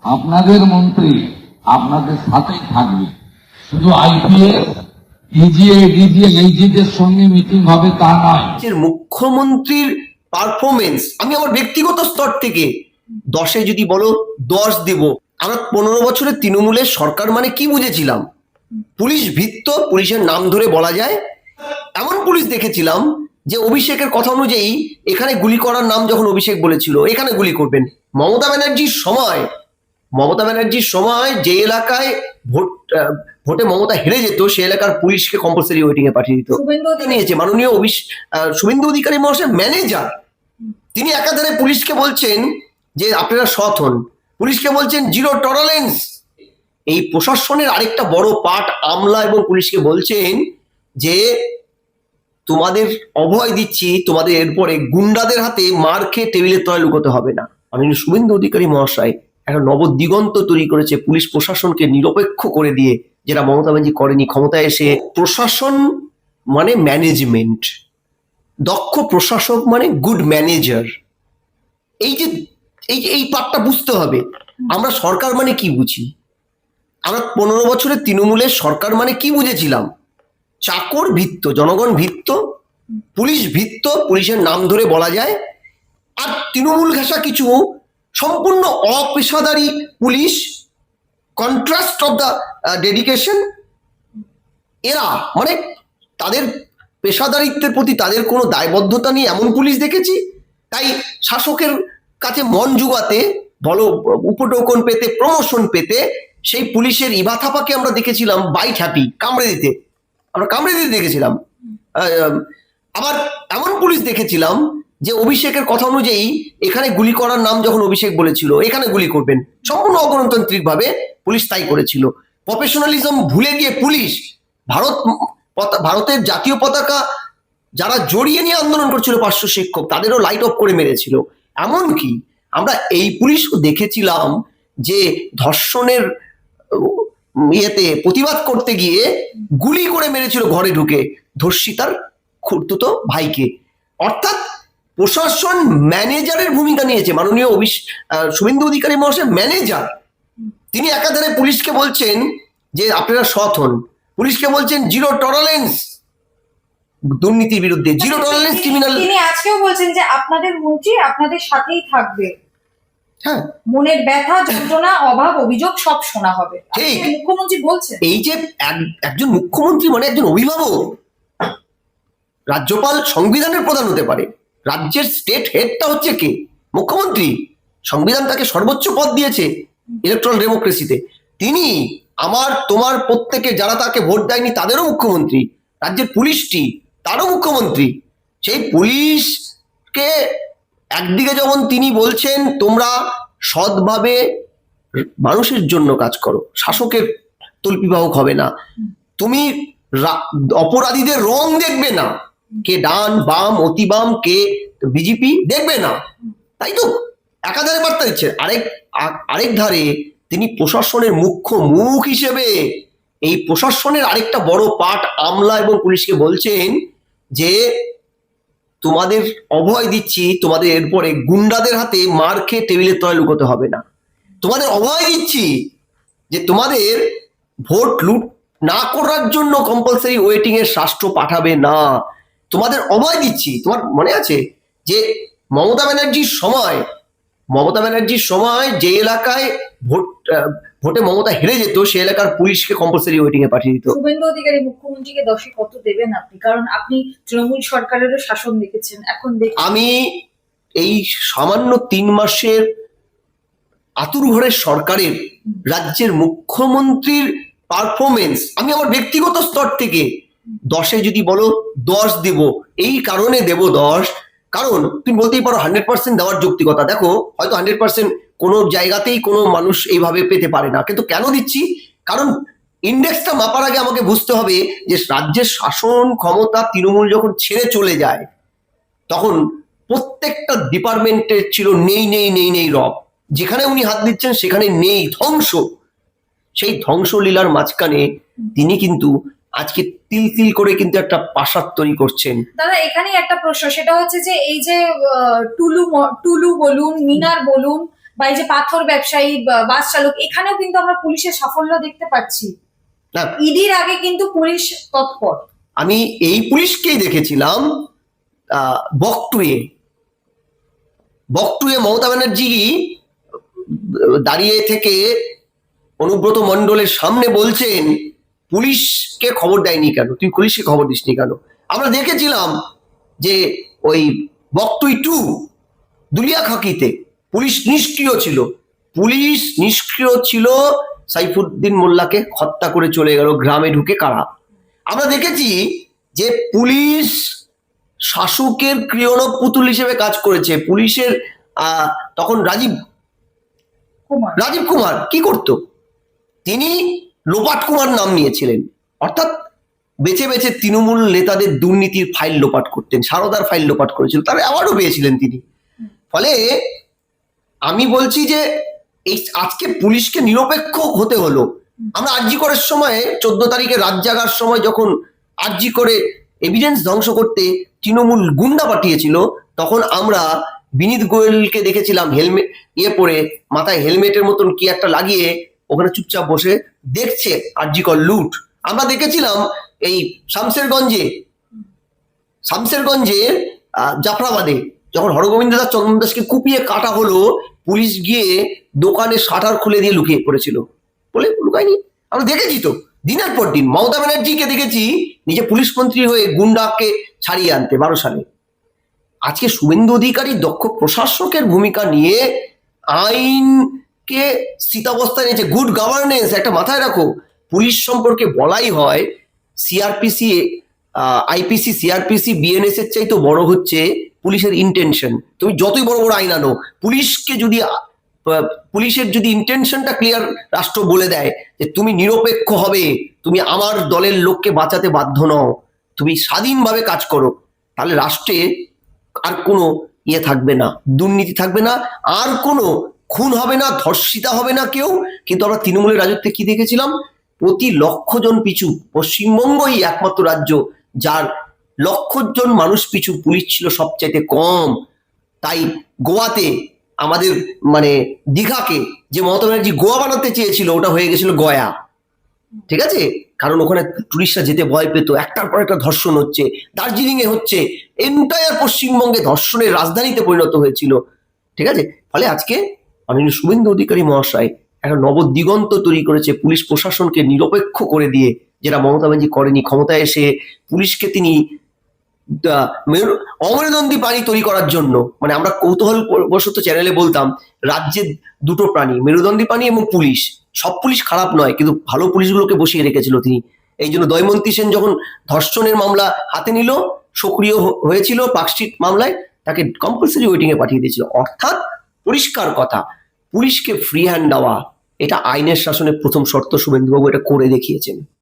আপনাদের মন্ত্রী আপনাদের সাথেই থাকবে। শুধু আইপিএস ইজিএ ডিজিএ এইজিদের সঙ্গে মিটিং হবে তা নয়। মুখ্যমন্ত্রীর পারফরমেন্স আমি আমার ব্যক্তিগত স্তর থেকে 10-এ যদি বলো 10 দেব। আমরা 15 বছরের তৃণমূলের সরকার মানে কি বুঝেছিলাম? পুলিশ ভিত্ত, পুলিশের নাম ধরে বলা যায় এমন পুলিশ দেখেছিলাম যে অভিষেকের কথা অনুযায়ী এখানে গুলি করার নাম যখন অভিষেক বলেছিল এখানে গুলি করবেন। মমতা ব্যানার্জির সময় যে এলাকায় ভোটে মমতা হেরে যেত সে এলাকার পুলিশকে কম্পালসারি ওয়েটিং এ পাঠিয়ে দিত। নিয়েছে মাননীয় শুভেন্দু অধিকারী মহাশয় ম্যানেজার, তিনি একাধারে পুলিশকে বলছেন যে আপনারা সৎ হন, পুলিশকে বলছেন জিরো টলারেন্স। এই প্রশাসনের আরেকটা বড় পার্ট আমলা এবং পুলিশকে বলছেন যে তোমাদের অভয় দিচ্ছি, তোমাদের এরপরে গুন্ডাদের হাতে মার খেয়ে টেবিলের তলায় লুকোতে হবে না। মাননীয় শুভেন্দু অধিকারী মহাশয় একটা নবদিগন্ত তৈরি করেছে পুলিশ প্রশাসনকে নিরপেক্ষ করে দিয়ে, যেটা মমতা ব্যানার্জি করেনি ক্ষমতায় এসে। প্রশাসন মানে ম্যানেজমেন্ট, দক্ষ প্রশাসক মানে গুড ম্যানেজার। এই পার্টটা বুঝতে হবে। আমরা সরকার মানে কি বুঝি? আমরা 15 বছরের তৃণমূলের সরকার মানে কি বুঝেছিলাম? চাকর ভিত্ত, জনগণ ভিত্ত, পুলিশ ভিত্ত, পুলিশের নাম ধরে বলা যায়। আর তৃণমূল ঘেঁষা কিছু সম্পূর্ণ অপেশাদারী police, contrast of the dedication. এরা মানে তাদের পেশাদারিত্বের প্রতি তাদের কোনো দায়বদ্ধতা নেই এমন পুলিশ দেখেছি। তাই শাসকের কাছে মন জুগাতে, বলো উপটোকন পেতে, প্রমোশন পেতে সেই পুলিশের ইভা থাপাকে আমরা দেখেছিলাম বাইট হ্যাপি, কামড়ে দিতে দেখেছিলাম। আবার এমন পুলিশ দেখেছিলাম যে অভিষেকের কথা অনুযায়ী এখানে গুলি করার নাম যখন অভিষেক বলেছিল এখানে গুলি করবেন, সম্পূর্ণ অগণতান্ত্রিক ভাবে পুলিশ তাই করেছিল। প্রফেশনালিজম ভুলে গিয়ে পুলিশ ভারতের জাতীয় পতাকা যারা জড়িয়ে নিয়ে আন্দোলন করছিল 500 শিক্ষক, তাদেরও লাইট অফ করে মেরেছিল। এমনকি আমরা এই পুলিশও দেখেছিলাম যে ধর্ষণের ইয়েতে প্রতিবাদ করতে গিয়ে গুলি করে মেরেছিল ঘরে ঢুকে ধর্ষিতার খুড়তুতো ভাইকে। অর্থাৎ প্রশাসন ম্যানেজারের ভূমিকা নিয়েছে। মাননীয় শুভেন্দু অধিকারী মহাশয় ম্যানেজার, তিনি একাধারে পুলিশকে বলছেন যে আপনারা সৎ হন, পুলিশকে বলছেন জিরো টলারেন্স দুর্নীতির বিরুদ্ধে, জিরো টলারেন্স ক্রিমিনাল। তিনি আজকেও বলছেন যে আপনাদের মন্ত্রী আপনাদের সাথেই থাকবে। হ্যাঁ, মনের ব্যথা, যন্ত্রণা, অভাব, অভিযোগ সব শোনা হবে। ঠিক মুখ্যমন্ত্রী বলছেন। এই যে একজন মুখ্যমন্ত্রী মানে একজন অভিভাবক। রাজ্যপাল সংবিধানের প্রধান হতে পারে, রাজ্যের স্টেট হেডটা হচ্ছে কে? মুখ্যমন্ত্রী। সংবিধান তাকে সর্বোচ্চ পদ দিয়েছে ইলেকট্রাল ডেমোক্রেসিতে। তিনি আমার তোমার প্রত্যেকে যারা তাকে ভোট দেয়নি তাদেরও মুখ্যমন্ত্রী। রাজ্যের পুলিশটি তারও মুখ্যমন্ত্রী। সেই পুলিশকে একদিকে যেমন তিনি বলছেন তোমরা সৎভাবে মানুষের জন্য কাজ করো, শাসকের তল্পিবাহক হবে না, তুমি অপরাধীদের রং দেখবে না, কে ডান বাম অতি বাম কে বিজেপি দেখবে না, তাই তো একাধারে বার্তা দিচ্ছে। আরেক ধারে তিনি প্রশাসনের মুখ্য মুখ হিসেবে এই প্রশাসনের আরেকটা বড় পার্ট আমলা এবং পুলিশকে বলছেন যে তোমাদের অভয় দিচ্ছি, তোমাদের এরপরে গুন্ডাদের হাতে মার খেয়ে টেবিলের তলায় লুকোতে হবে না। তোমাদের অভয় দিচ্ছি যে তোমাদের ভোট লুট না করার জন্য কম্পালসারি ওয়েটিং এর রাষ্ট্র পাঠাবে না। তোমাদের অভয় দিচ্ছি। তোমার মনে আছে যে মমতা ব্যানার্জির সময় যে এলাকায় ভোটে মমতা হেরে যেত সে এলাকার পুলিশকে কম্পালসারি ওয়েটিং এ পাঠিয়ে দিত। শুভেন্দু অধিকারী মুখ্যমন্ত্রীকে 10-এ কত দেবেন আপনি? কারণ আপনি তৃণমূল সরকারেরও শাসন দেখেছেন, এখন আমি এই সামান্য 3 মাসের আতুর ঘরের সরকারের রাজ্যের মুখ্যমন্ত্রীর পারফরমেন্স আমি আমার ব্যক্তিগত স্তর থেকে 10-এ যদি বলো 10 দেব। এই কারণে দেব 10, কারণ তুমি বলতেই পারো 100% দেওয়ার যৌক্তিকতা। দেখো হয়তো 100% কোনো জায়গাতেই কোনো মানুষ এইভাবে পেতে পারে না, কিন্তু কেন দিচ্ছি? কারণ ইন্ডেক্সটা মাপার আগে আমাকে বুঝতে হবে যে রাজ্যের শাসন ক্ষমতা তৃণমূল যখন ছেড়ে চলে যায় তখন প্রত্যেকটা ডিপার্টমেন্টের ছিল নেই নেই নেই নেই রব, যেখানে উনি হাত দিচ্ছেন সেখানে নেই ধ্বংস। সেই ধ্বংসলীলার মাঝখানে তিনি কিন্তু আজকে তিল তিল করে কিন্তু একটা প্রাসাদ তৈরি করছেন। দাদা এখানেই একটা প্রশ্ন, সেটা হচ্ছে যে এই যে টুলু বলুন, মিনার বলুন, বা এই যে পাথর ব্যবসায়ী, বাস চালক, এখানেও কিন্তু আমরা পুলিশের সাফল্য দেখতে পাচ্ছি। না, ইডির আগে কিন্তু পুলিশ তৎপর। আমি এই পুলিশকেই দেখেছিলাম বকটুয়ে মমতা ব্যানার্জি দাঁড়িয়ে থেকে অনুব্রত মণ্ডলের সামনে বলছেন পুলিশকে খবর দেয়নি কেন, তুই পুলিশকে খবর দিসনি কেন। আমরা দেখেছিলাম যে ওই বকটুই 2 দুলিয়াখাকিতে পুলিশ নিষ্ক্রিয় ছিল, সাইফুদ্দিন মোল্লাকে হত্যা করে চলে গেল গ্রামে ঢুকে কারা। আমরা দেখেছি যে পুলিশ শাসকের ক্রিয়নক পুতুল হিসেবে কাজ করেছে। পুলিশের তখন রাজীব কুমার কি করতো, তিনি লোপাট কুমার নাম নিয়েছিলেন, অর্থাৎ বেছে বেছে তৃণমূল নেতাদের দুর্নীতির ফাইল লোপাট করতেন, সারদার ফাইল লোপাট করেছিল, তার অ্যাওয়ার্ডও পেয়েছিলেন তিনি। ফলে আমি বলছি যে এই আজকে পুলিশকে নিরপেক্ষ হতে হলো। আমরা আরজি করার সময় 14 তারিখে রাত জাগার সময় যখন আরজি করে এভিডেন্স ধ্বংস করতে তৃণমূল গুন্ডা পাঠিয়েছিল, তখন আমরা বিনীত গোয়েলকে দেখেছিলাম হেলমেট পরে, মাথায় হেলমেটের মতন কি একটা লাগিয়ে ওখানে চুপচাপ বসে দেখছে আরজি কর লুট। আমরা দেখেছিলাম এই শামসেরগঞ্জের জাফরাবাদে যখন হরগোবিন্দ দাস চন্দন দাসকে কুপিয়ে কাটা হলো, পুলিশ গিয়ে দোকানে শাটার খুলে দিয়ে লুকিয়ে পড়েছিল, বলে লুকায়নি। আমরা দেখেছি তো দিনের পর দিন। মমতা ব্যানার্জিকে দেখেছি নিজে পুলিশ মন্ত্রী হয়ে গুন্ডাকে ছাড়িয়ে আনতে 12 সালে। আজকে শুভেন্দু অধিকারী দক্ষ প্রশাসকের ভূমিকা নিয়ে আইনকে স্থিতাবস্থায় নিয়েছে, গুড গভর্নেন্স। একটা মাথায় রাখো, পুলিশ সম্পর্কে বলাই হয় সিআরপিসি, আইপিসি, সিআরপিসি, বিএনএস এর চাইতে বড় হচ্ছে পুলিশের ইন্টেনশন। তুমি যতই বড় বড় আইন আনো, পুলিশের যদি ইন্টেনশনটা ক্লিয়ার রাষ্ট্র বলে দেয় যে তুমি নিরপেক্ষ হবে, তুমি আমার দলের লোককে বাঁচাতে বাধ্য নও, তুমি স্বাধীনভাবে কাজ করো, তাহলে রাষ্ট্রে আর কোনো থাকবে না, দুর্নীতি থাকবে না, আর কোনো খুন হবে না, ধর্ষিতা হবে না কেউ। কিন্তু আমরা তৃণমূলের রাজত্বে কি দেখেছিলাম, প্রতি 1,00,000 জন পিছু পশ্চিমবঙ্গই একমাত্র রাজ্য যার 1,00,000 জন মানুষ পিছু পুলিশ ছিল সবচাইতে কম। তাই গোয়াতে আমাদের দীঘাকে যে মমতা ব্যানার্জি গোয়া বানাতে চেয়েছিল, ওটা হয়ে গেছিল গয়া। ঠিক আছে, কারণ ওখানে টুরিস্টরা যেতে ভয় পেত, একটার পর একটা ধর্ষণ হচ্ছে, দার্জিলিং এ হচ্ছে, এন্টায়ার পশ্চিমবঙ্গে ধর্ষণের রাজধানীতে পরিণত হয়েছিল। ঠিক আছে, ফলে আজকে মাননীয় শুভেন্দু অধিকারী মহাশয় একটা নবদিগন্ত তৈরি করেছে পুলিশ প্রশাসনকে নিরপেক্ষ করে দিয়ে, যেটা মমতা ব্যানার্জি করেনি। ক্ষমতায় এসে পুলিশকে তিনি অমেরুদণ্ডী প্রাণী তৈরি করার জন্য, আমরা কৌতূহল বশত চ্যানেলে বলতাম রাজ্যের দুটো প্রাণী, মেরুদণ্ডী প্রাণী এবং পুলিশ। সব পুলিশ খারাপ নয়, কিন্তু ভালো পুলিশগুলোকে বসিয়ে রেখেছিল তিনি। এই জন্য দয়মন্তী সেন যখন ধর্ষণের মামলা হাতে নিল, সক্রিয় হয়েছিল পার্কস্ট্রিট মামলায়, তাকে কম্পালসারি ওয়েটিং এ পাঠিয়ে দিয়েছিল। অর্থাৎ পরিষ্কার কথা, পুলিশকে ফ্রি হ্যান্ড দেওয়া এটা আইনের শাসনের প্রথম শর্ত। শুভেন্দুবাবু এটা করে দেখিয়েছেন।